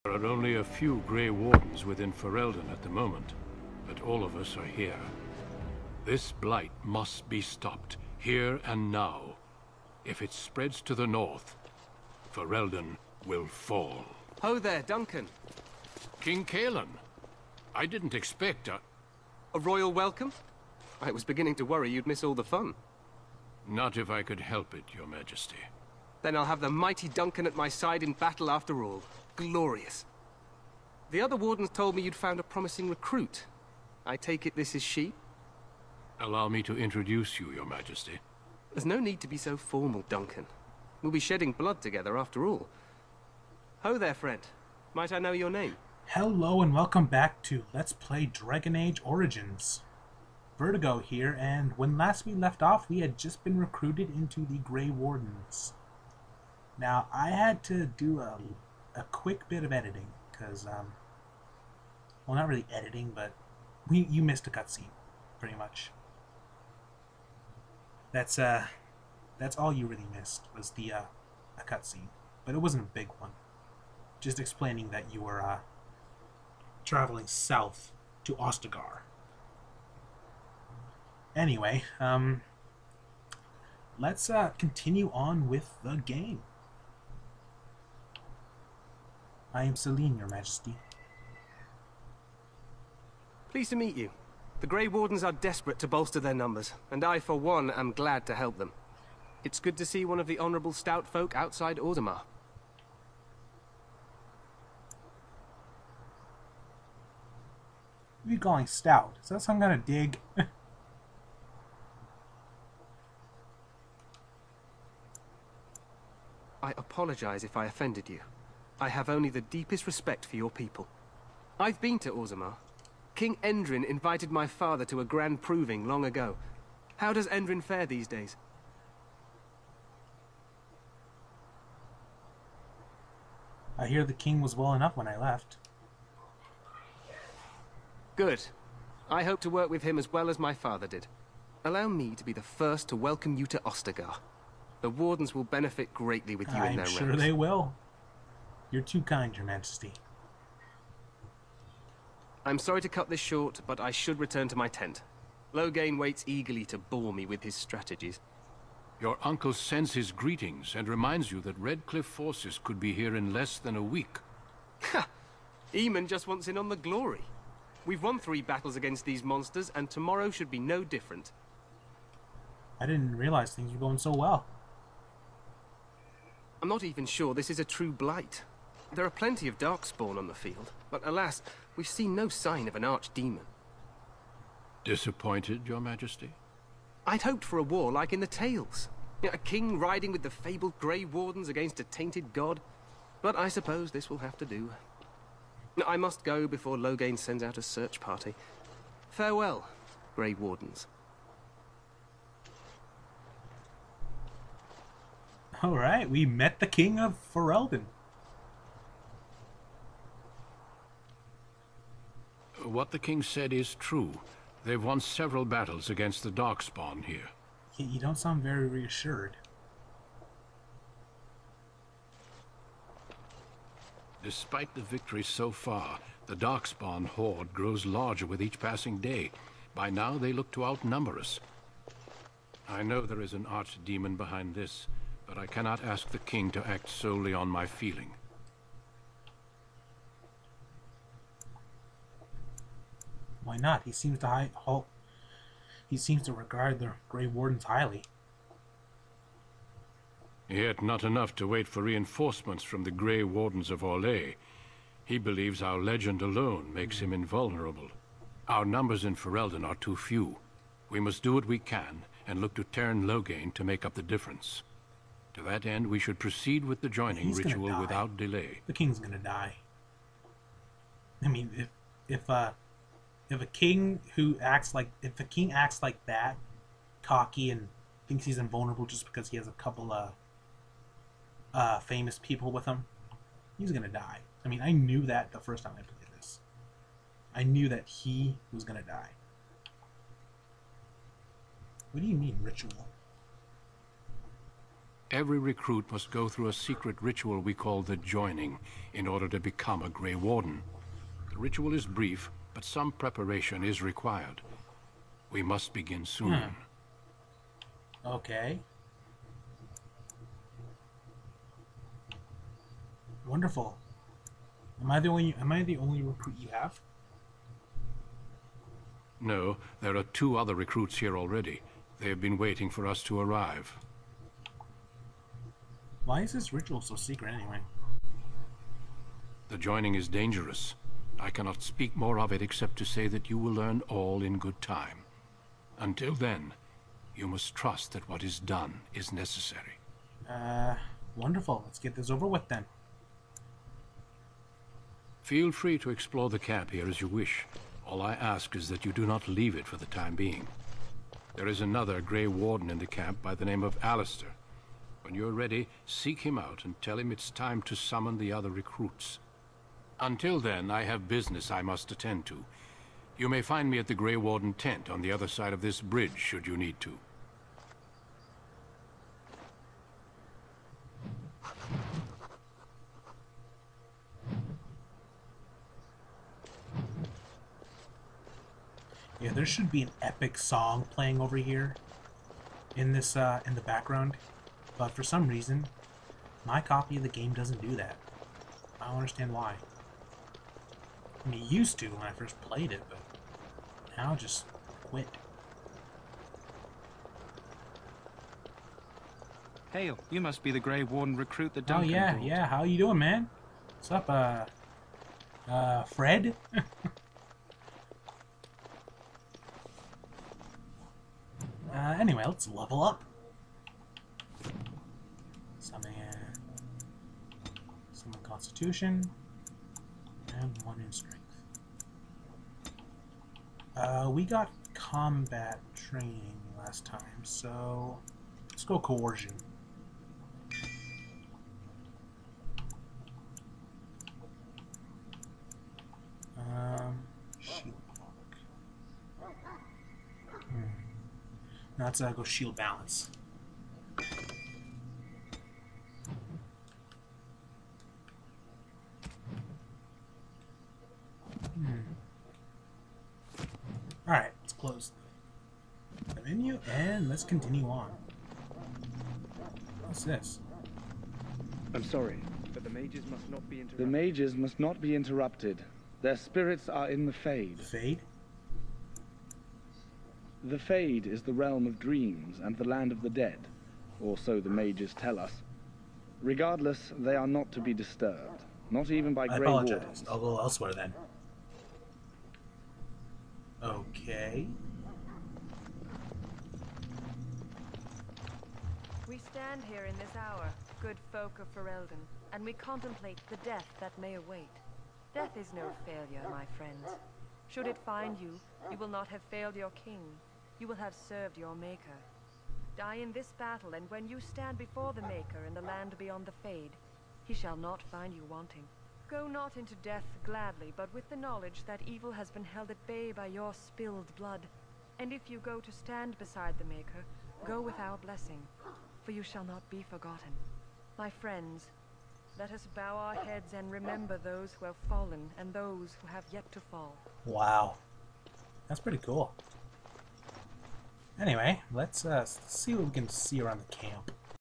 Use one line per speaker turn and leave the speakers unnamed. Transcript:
There are only a few Grey Wardens within Ferelden at the moment, but all of us are here. This blight must be stopped, here and now. If it spreads to the north, Ferelden will fall.
Ho there, Duncan.
King Caelan, I didn't expect
A royal welcome? I was beginning to worry you'd miss all the fun.
Not if I could help it, Your Majesty.
Then I'll have the mighty Duncan at my side in battle after all. Glorious. The other wardens told me you'd found a promising recruit. I take it this is she?
Allow me to introduce you, Your Majesty.
There's no need to be so formal, Duncan. We'll be shedding blood together after all. Ho there, friend. Might I know your name?
Hello and welcome back to Let's Play Dragon Age Origins. Vertigo here, and when last we left off, we had just been recruited into the Grey Wardens. Now, I had to do a quick bit of editing, because, well, not really editing, but you missed a cutscene, pretty much. That's all you really missed, was the, a cutscene. But it wasn't a big one. Just explaining that you were, traveling south to Ostigar. Anyway, let's continue on with the game. I am Celine, Your Majesty.
Pleased to meet you. The Grey Wardens are desperate to bolster their numbers, and I, for one, am glad to help them. It's good to see one of the honourable stout folk outside Orzammar.
What are you calling stout? Is that some kind of dig?
I apologize if I offended you. I have only the deepest respect for your people. I've been to Orzammar. King Endrin invited my father to a grand proving long ago. How does Endrin fare these days?
I hear the king was well enough when I left.
Good. I hope to work with him as well as my father did. Allow me to be the first to welcome you to Ostigar. The Wardens will benefit greatly with you in their ranks.
I'm sure they will. You're too kind, Your Majesty.
I'm sorry to cut this short, but I should return to my tent. Loghain waits eagerly to bore me with his strategies.
Your uncle sends his greetings and reminds you that Redcliffe forces could be here in less than a week.
Ha! Eamon just wants in on the glory. We've won 3 battles against these monsters, and tomorrow should be no different.
I didn't realize things were going so well.
I'm not even sure this is a true blight. There are plenty of darkspawn on the field, but alas, we've seen no sign of an archdemon.
Disappointed, Your Majesty?
I'd hoped for a war like in the tales. A king riding with the fabled Grey Wardens against a tainted god. But I suppose this will have to do. I must go before Loghain sends out a search party. Farewell, Grey Wardens.
Alright, we met the king of Ferelden.
What the king said is true. They've won several battles against the Darkspawn here.
You don't sound very reassured.
Despite the victory so far, the Darkspawn horde grows larger with each passing day. By now, they look to outnumber us. I know there is an archdemon behind this, but I cannot ask the king to act solely on my feeling.
Why not? He seems to regard the Grey Wardens highly.
Yet not enough to wait for reinforcements from the Grey Wardens of Orlais. He believes our legend alone makes him invulnerable. Our numbers in Ferelden are too few. We must do what we can and look to Teyrn Loghain to make up the difference. To that end, we should proceed with the joining ritual without delay.
The king's gonna die. I mean, if a king acts like that, cocky and thinks he's invulnerable just because he has a couple of famous people with him, he's gonna die. I mean, I knew that the first time I played this. I knew that he was gonna die. What do you mean, ritual?
Every recruit must go through a secret ritual we call the Joining in order to become a Grey Warden. The ritual is brief, but some preparation is required. We must begin soon.
Okay. Wonderful. Am I the only recruit you have?
No, there are 2 other recruits here already. They have been waiting for us to arrive.
Why is this ritual so secret anyway?
The Joining is dangerous. I cannot speak more of it except to say that you will learn all in good time. Until then, you must trust that what is done is necessary.
Wonderful. Let's get this over with then.
Feel free to explore the camp here as you wish. All I ask is that you do not leave it for the time being. There is another Grey Warden in the camp by the name of Alistair. When you're ready, seek him out and tell him it's time to summon the other recruits. Until then, I have business I must attend to. You may find me at the Grey Warden tent on the other side of this bridge, should you need to.
Yeah, there should be an epic song playing over here in this in the background, but for some reason, my copy of the game doesn't do that. I don't understand why. I mean, it used to when I first played it, but now it just quit.
Hail, you must be the Grey Warden recruit that
Oh
Duncan
yeah,
brought.
yeah. How you doing, man? What's up, Fred? Anyway, let's level up. Summon Constitution, and 1 in Strength. We got combat training last time, so let's go Coercion. Shield block. Now let's go Shield Balance. Alright, let's close the menu and let's continue on. What's this?
I'm sorry.
But the mages must not be interrupted.
The mages must not be interrupted. Their spirits are in the Fade.
Fade?
The Fade is the realm of dreams and the land of the dead, or so the mages tell us. Regardless, they are not to be disturbed, not even by
I
Grey
apologize.
Wardens.
I'll go elsewhere then. Okay.
We stand here in this hour, good folk of Ferelden, and we contemplate the death that may await. Death is no failure, my friends. Should it find you, you will not have failed your king. You will have served your maker. Die in this battle, and when you stand before the maker in the land beyond the Fade, he shall not find you wanting. Go not into death gladly, but with the knowledge that evil has been held at bay by your spilled blood. And if you go to stand beside the maker, go with our blessing, for you shall not be forgotten. My friends, let us bow our heads and remember those who have fallen and those who have yet to fall.
Wow. That's pretty cool. Anyway, let's see what we can see around the camp.